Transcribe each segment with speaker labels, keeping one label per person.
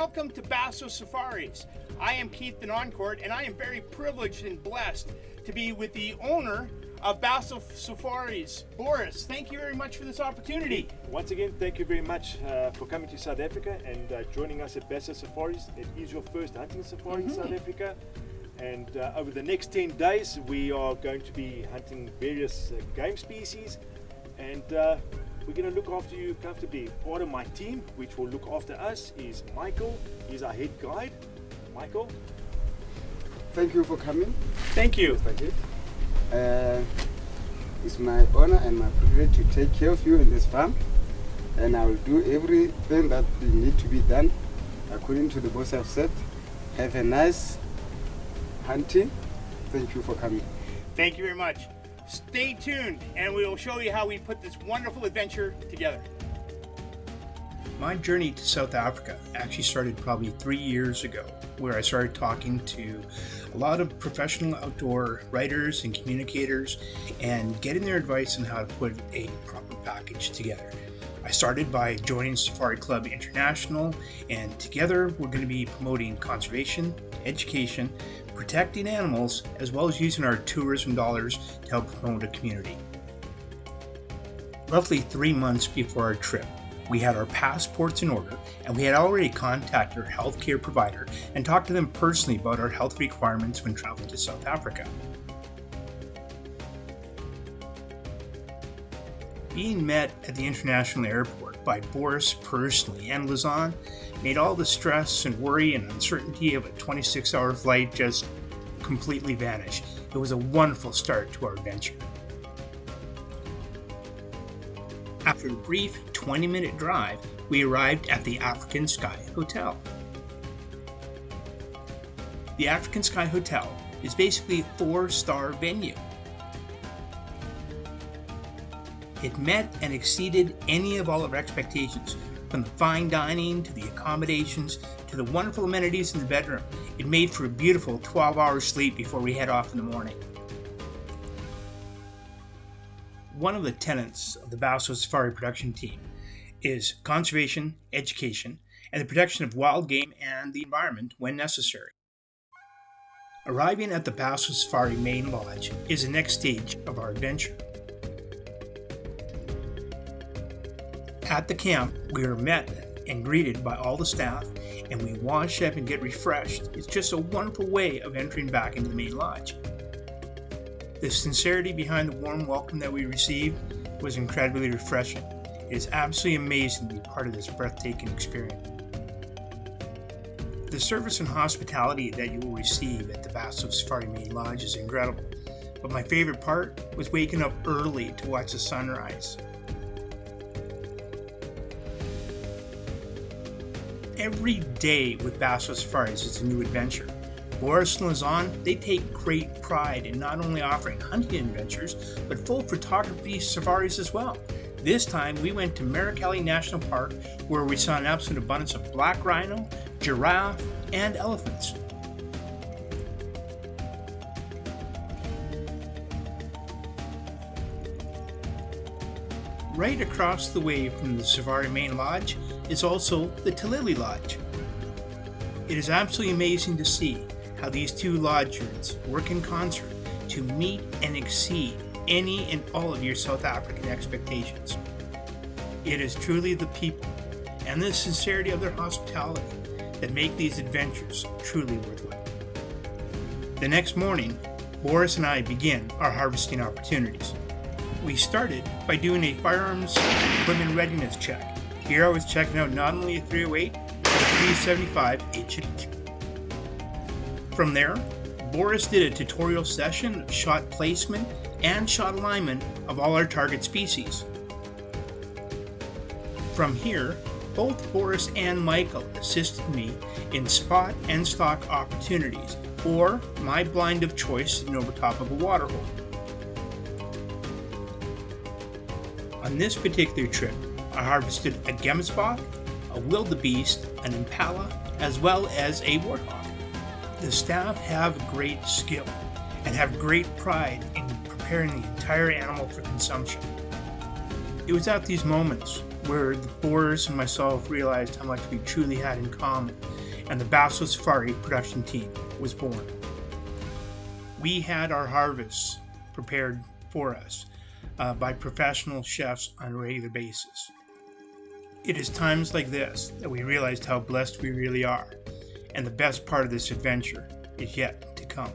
Speaker 1: welcome to Basso Safaris. I am Keith the Noncourt, and I am very privileged and blessed to be with the owner of Basso Safaris, Boris. Thank you very much for this opportunity.
Speaker 2: Once again, thank you very much for coming to South Africa and joining us at Basso Safaris. It is your first hunting safari in South Africa. And over the next 10 days, we are going to be hunting various game species. And we're going to look after you comfortably. Part of my team, which will look after us, is Michael. He's our head guide. Michael.
Speaker 3: Thank you for coming.
Speaker 1: Thank you.
Speaker 3: Thank you. It's my honor and my privilege to take care of you in this farm, and I will do everything that need to be done according to the boss have said. Have a nice hunting. Thank you for coming.
Speaker 1: Thank you very much. Stay tuned and we will show you how we put this wonderful adventure together.
Speaker 4: My journey to South Africa actually started probably 3 years ago, where I started talking to a lot of professional outdoor writers and communicators and getting their advice on how to put a proper package together. I started by joining Safari Club International, and together we're going to be promoting conservation, education, protecting animals, as well as using our tourism dollars to help promote a community. Roughly 3 months before our trip, we had our passports in order, and we had already contacted our healthcare provider and talked to them personally about our health requirements when traveling to South Africa. Being met at the international airport by Boris personally and Lausanne made all the stress and worry and uncertainty of a 26-hour flight just completely vanish. It was a wonderful start to our adventure. After a brief 20-minute drive, we arrived at the African Sky Hotel. The African Sky Hotel is basically a 4-star venue. It met and exceeded any of all of our expectations, from the fine dining to the accommodations to the wonderful amenities in the bedroom. It made for a beautiful 12-hour sleep before we head off in the morning. One of the tenets of the Basso Safari production team is conservation, education, and the protection of wild game and the environment when necessary. Arriving at the Basso Safari main lodge is the next stage of our adventure. At the camp, we were met and greeted by all the staff, and we wash up and get refreshed. It's just a wonderful way of entering back into the main lodge. The sincerity behind the warm welcome that we received was incredibly refreshing. It is absolutely amazing to be part of this breathtaking experience. The service and hospitality that you will receive at the Basso Safari main lodge is incredible, but my favorite part was waking up early to watch the sunrise. Every day with Basso Safaris is a new adventure. Boris and Lausanne, they take great pride in not only offering hunting adventures, but full photography safaris as well. This time we went to Marikali National Park, where we saw an absolute abundance of black rhino, giraffe, and elephants. Right across the way from the Safari main lodge is also the Talili Lodge. It is absolutely amazing to see how these two lodges work in concert to meet and exceed any and all of your South African expectations. It is truly the people and the sincerity of their hospitality that make these adventures truly worthwhile. The next morning, Boris and I begin our harvesting opportunities. We started by doing a firearms equipment readiness check. Here I was checking out not only a 308, but a 375 H&H. From there, Boris did a tutorial session of shot placement and shot alignment of all our target species. From here, both Boris and Michael assisted me in spot and stock opportunities, or my blind of choice sitting over top of a water hole. On this particular trip, I harvested a gemsbok, a wildebeest, an impala, as well as a warthog. The staff have great skill and have great pride in preparing the entire animal for consumption. It was at these moments where Boris and myself realized how much we truly had in common, and the Basso Safari production team was born. We had our harvests prepared for us by professional chefs on a regular basis. It is times like this that we realized how blessed we really are, and the best part of this adventure is yet to come.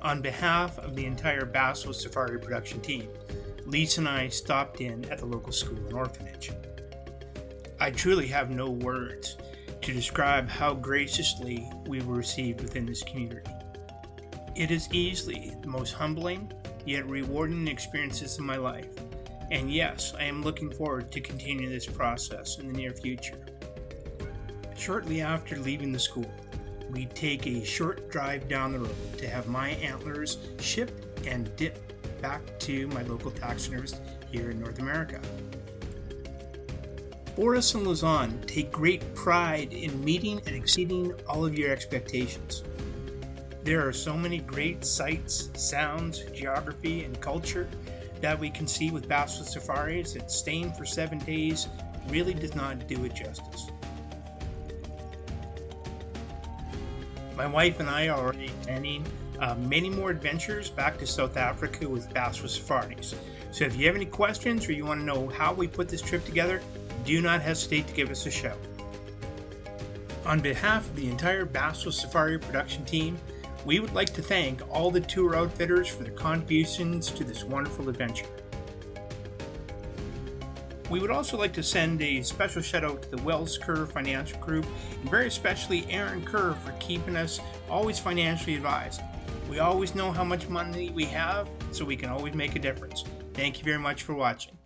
Speaker 4: On behalf of the entire Basso Safari production team, Lisa and I stopped in at the local school and orphanage. I truly have no words to describe how graciously we were received within this community. It is easily the most humbling yet rewarding experiences of my life, and yes, I am looking forward to continuing this process in the near future. Shortly after leaving the school, we take a short drive down the road to have my antlers shipped and dipped back to my local taxidermist here in North America. Boris and Lausanne take great pride in meeting and exceeding all of your expectations. There are so many great sights, sounds, geography, and culture that we can see with Basso Safaris that staying for 7 days really does not do it justice. My wife and I are already planning many more adventures back to South Africa with Basso Safaris. So if you have any questions or you want to know how we put this trip together, do not hesitate to give us a shout. On behalf of the entire Basso Safari production team, we would like to thank all the tour outfitters for their contributions to this wonderful adventure. We would also like to send a special shout out to the Wells Kerr Financial Group, and very especially Aaron Kerr for keeping us always financially advised. We always know how much money we have, so we can always make a difference. Thank you very much for watching.